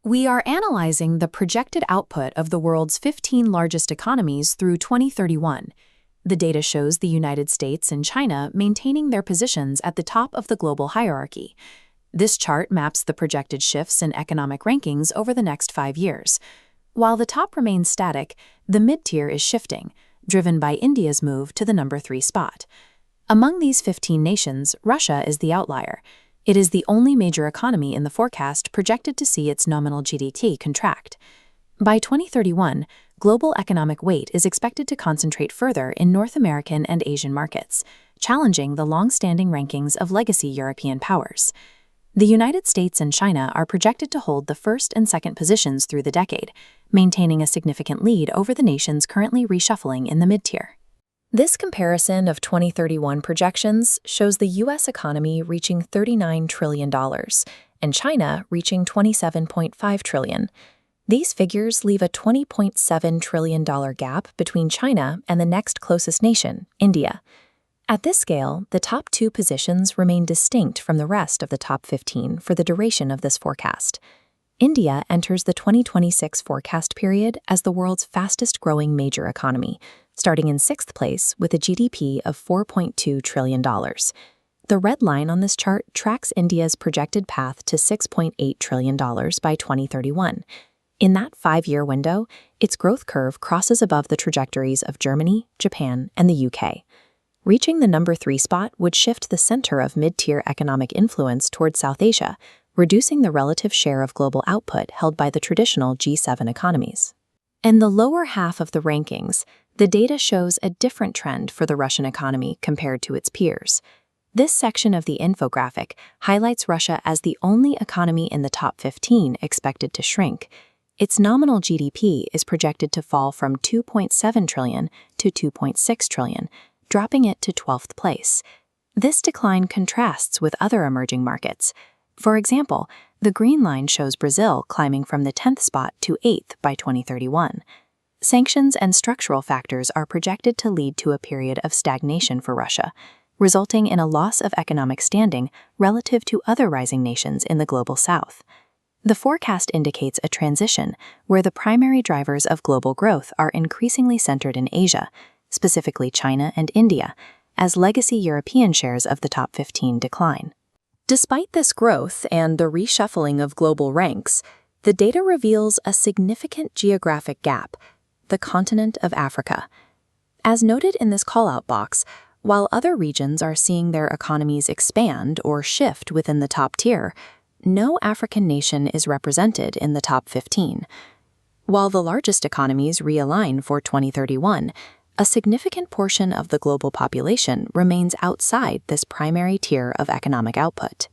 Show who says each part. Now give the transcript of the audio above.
Speaker 1: We are analyzing the projected output of the world's 15 largest economies through 2031. The data shows the United States and China maintaining their positions at the top of the global hierarchy. This chart maps the projected shifts in economic rankings over the next 5 years. While the top remains static, the mid-tier is shifting, driven by India's move to the number 3 spot. Among these 15 nations, Russia is the outlier. It is the only major economy in the forecast projected to see its nominal GDP contract. By 2031, global economic weight is expected to concentrate further in North American and Asian markets, challenging the long-standing rankings of legacy European powers. The United States and China are projected to hold the first and second positions through the decade, maintaining a significant lead over the nations currently reshuffling in the mid-tier. This comparison of 2031 projections shows the U.S. economy reaching $39 trillion and China reaching $27.5 trillion. These figures leave a $20.7 trillion gap between China and the next closest nation, India. At this scale, the top 2 positions remain distinct from the rest of the top 15 for the duration of this forecast. India enters the 2026 forecast period as the world's fastest-growing major economy, starting in 6th place with a GDP of $4.2 trillion. The red line on this chart tracks India's projected path to $6.8 trillion by 2031. In that 5-year window, its growth curve crosses above the trajectories of Germany, Japan, and the UK. Reaching the number 3 spot would shift the center of mid-tier economic influence toward South Asia, reducing the relative share of global output held by the traditional G7 economies. In the lower half of the rankings, the data shows a different trend for the Russian economy compared to its peers. This section of the infographic highlights Russia as the only economy in the top 15 expected to shrink. Its nominal GDP is projected to fall from $2.7 trillion to $2.6 trillion, dropping it to 12th place. This decline contrasts with other emerging markets. For example, the green line shows Brazil climbing from the 10th spot to 8th by 2031. Sanctions and structural factors are projected to lead to a period of stagnation for Russia, resulting in a loss of economic standing relative to other rising nations in the global south. The forecast indicates a transition where the primary drivers of global growth are increasingly centered in Asia, specifically China and India, as legacy European shares of the top 15 decline. Despite this growth and the reshuffling of global ranks, the data reveals a significant geographic gap: the continent of Africa. As noted in this call-out box, while other regions are seeing their economies expand or shift within the top tier, no African nation is represented in the top 15. While the largest economies realign for 2031, a significant portion of the global population remains outside this primary tier of economic output.